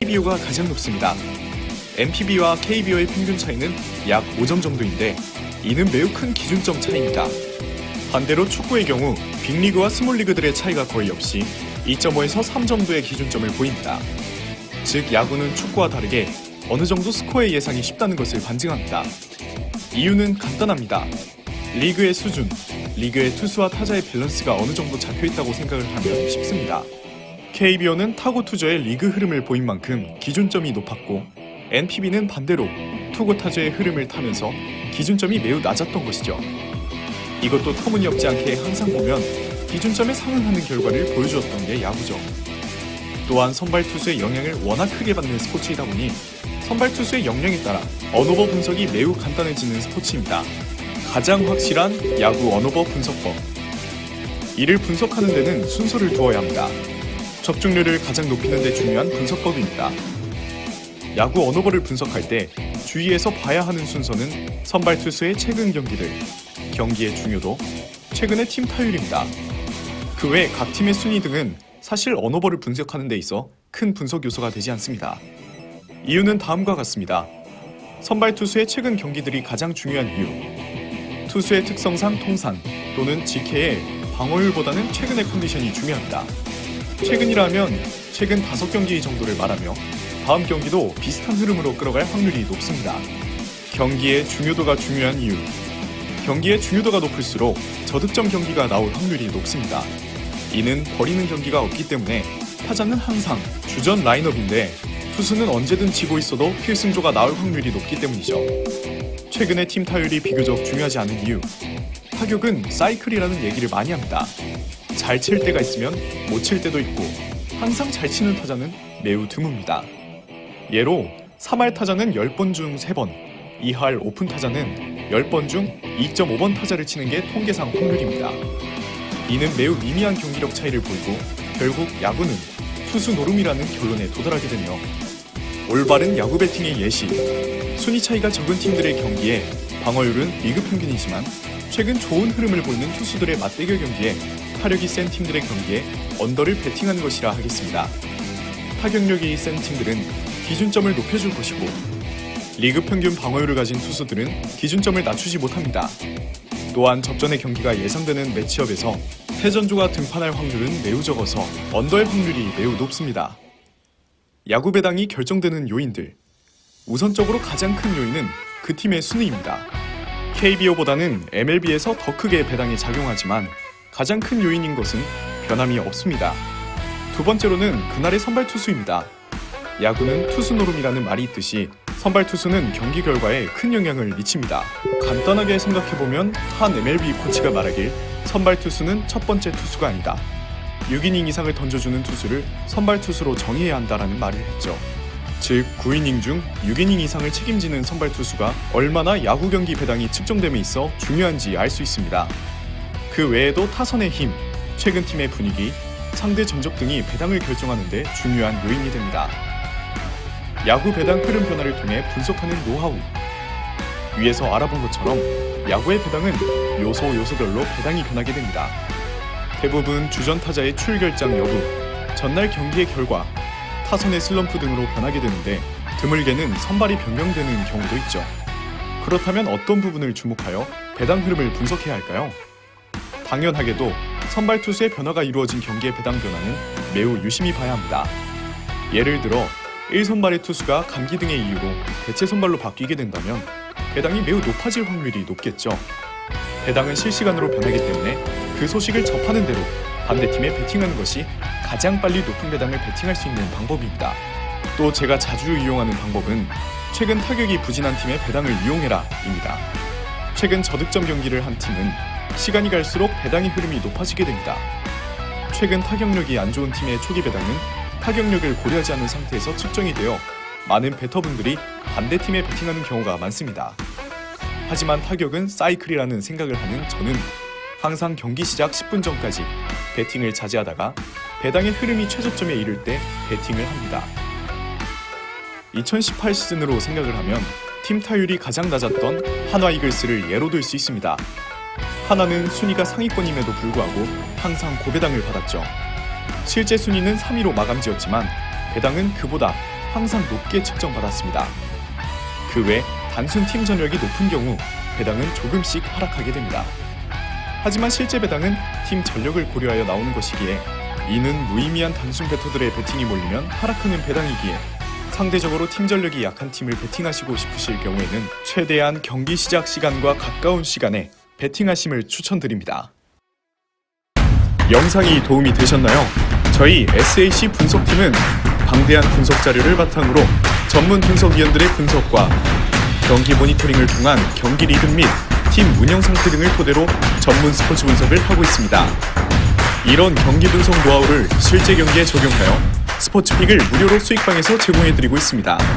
KBO가 가장 높습니다. NPB와 KBO의 평균 차이는 약 5점 정도인데 이는 매우 큰 기준점 차이입니다. 반대로 축구의 경우 빅리그와 스몰리그들의 차이가 거의 없이 2.5에서 3 정도의 기준점을 보입니다. 즉 야구는 축구와 다르게 어느 정도 스코어의 예상이 쉽다는 것을 반증합니다. 이유는 간단합니다. 리그의 수준, 리그의 투수와 타자의 밸런스가 어느 정도 잡혀있다고 생각을 하면 쉽습니다. KBO는 타고 투저의 리그 흐름을 보인 만큼 기준점이 높았고 NPB는 반대로 투구 타저의 흐름을 타면서 기준점이 매우 낮았던 것이죠. 이것도 터무니없지 않게 항상 보면 기준점에 상응하는 결과를 보여주었던 게 야구죠. 또한 선발 투수의 영향을 워낙 크게 받는 스포츠이다 보니 선발 투수의 역량에 따라 언오버 분석이 매우 간단해지는 스포츠입니다. 가장 확실한 야구 언오버 분석법. 이를 분석하는 데는 순서를 두어야 합니다. 적중률을 가장 높이는 데 중요한 분석법입니다. 야구 언오버를 분석할 때 주의해서 봐야 하는 순서는 선발 투수의 최근 경기들, 경기의 중요도, 최근의 팀 타율입니다. 그 외 각 팀의 순위 등은 사실 언오버를 분석하는 데 있어 큰 분석 요소가 되지 않습니다. 이유는 다음과 같습니다. 선발 투수의 최근 경기들이 가장 중요한 이유. 투수의 특성상 통산 또는 직해의 방어율보다는 최근의 컨디션이 중요합니다. 최근이라면 최근 5경기 정도를 말하며 다음 경기도 비슷한 흐름으로 끌어갈 확률이 높습니다. 경기의 중요도가 중요한 이유. 경기의 중요도가 높을수록 저득점 경기가 나올 확률이 높습니다. 이는 버리는 경기가 없기 때문에 타자는 항상 주전 라인업인데 투수는 언제든 지고 있어도 필승조가 나올 확률이 높기 때문이죠. 최근의 팀 타율이 비교적 중요하지 않은 이유. 타격은 사이클이라는 얘기를 많이 합니다. 잘 칠 때가 있으면 못 칠 때도 있고 항상 잘 치는 타자는 매우 드뭅니다. 예로 3할 타자는 10번 중 3번, 2할 오픈 타자는 10번 중 2.5번 타자를 치는 게 통계상 확률입니다. 이는 매우 미미한 경기력 차이를 보이고 결국 야구는 투수 노름이라는 결론에 도달하게 되며 올바른 야구 배팅의 예시. 순위 차이가 적은 팀들의 경기에 방어율은 리그 평균이지만 최근 좋은 흐름을 보이는 투수들의 맞대결 경기에 타력이 센 팀들의 경기에 언더를 배팅하는 것이라 하겠습니다. 타격력이 센 팀들은 기준점을 높여줄 것이고 리그 평균 방어율을 가진 투수들은 기준점을 낮추지 못합니다. 또한 접전의 경기가 예상되는 매치업에서 패전조가 등판할 확률은 매우 적어서 언더의 확률이 매우 높습니다. 야구 배당이 결정되는 요인들. 우선적으로 가장 큰 요인은 그 팀의 순위입니다. KBO보다는 MLB에서 더 크게 배당이 작용하지만 가장 큰 요인인 것은 변함이 없습니다. 두 번째로는 그날의 선발 투수입니다. 야구는 투수 노름이라는 말이 있듯이 선발 투수는 경기 결과에 큰 영향을 미칩니다. 간단하게 생각해보면 한 MLB 코치가 말하길 선발 투수는 첫 번째 투수가 아니다. 6이닝 이상을 던져주는 투수를 선발 투수로 정의해야 한다라는 말을 했죠. 즉 9이닝 중 6이닝 이상을 책임지는 선발 투수가 얼마나 야구 경기 배당이 측정됨에 있어 중요한지 알 수 있습니다. 그 외에도 타선의 힘, 최근 팀의 분위기, 상대 전적 등이 배당을 결정하는 데 중요한 요인이 됩니다. 야구 배당 흐름 변화를 통해 분석하는 노하우. 위에서 알아본 것처럼 야구의 배당은 요소별로 배당이 변하게 됩니다. 대부분 주전 타자의 출결장 여부, 전날 경기의 결과, 타선의 슬럼프 등으로 변하게 되는데 드물게는 선발이 변경되는 경우도 있죠. 그렇다면 어떤 부분을 주목하여 배당 흐름을 분석해야 할까요? 당연하게도 선발 투수의 변화가 이루어진 경기의 배당 변화는 매우 유심히 봐야 합니다. 예를 들어 1선발의 투수가 감기 등의 이유로 대체 선발로 바뀌게 된다면 배당이 매우 높아질 확률이 높겠죠. 배당은 실시간으로 변하기 때문에 그 소식을 접하는 대로 반대팀에 배팅하는 것이 가장 빨리 높은 배당을 배팅할 수 있는 방법입니다. 또 제가 자주 이용하는 방법은 최근 타격이 부진한 팀의 배당을 이용해라 입니다. 최근 저득점 경기를 한 팀은 시간이 갈수록 배당의 흐름이 높아지게 됩니다. 최근 타격력이 안 좋은 팀의 초기 배당은 타격력을 고려하지 않은 상태에서 측정이 되어 많은 배터분들이 반대팀에 배팅하는 경우가 많습니다. 하지만 타격은 사이클이라는 생각을 하는 저는 항상 경기 시작 10분 전까지 배팅을 자제하다가 배당의 흐름이 최저점에 이를 때 배팅을 합니다. 2018 시즌으로 생각을 하면 팀 타율이 가장 낮았던 한화 이글스를 예로 들 수 있습니다. 하나는 순위가 상위권임에도 불구하고 항상 고배당을 받았죠. 실제 순위는 3위로 마감지었지만 배당은 그보다 항상 높게 측정받았습니다. 그 외 단순 팀 전력이 높은 경우 배당은 조금씩 하락하게 됩니다. 하지만 실제 배당은 팀 전력을 고려하여 나오는 것이기에 이는 무의미한 단순 베터들의 베팅이 몰리면 하락하는 배당이기에 상대적으로 팀 전력이 약한 팀을 베팅하시고 싶으실 경우에는 최대한 경기 시작 시간과 가까운 시간에 베팅하심을 추천드립니다. 영상이 도움이 되셨나요? 저희 SAC 분석팀은 방대한 분석 자료를 바탕으로 전문 분석위원들의 분석과 경기 모니터링을 통한 경기 리듬 및 팀 운영 상태 등을 토대로 전문 스포츠 분석을 하고 있습니다. 이런 경기 분석 노하우를 실제 경기에 적용하여 스포츠픽을 무료로 수익방에서 제공해드리고 있습니다.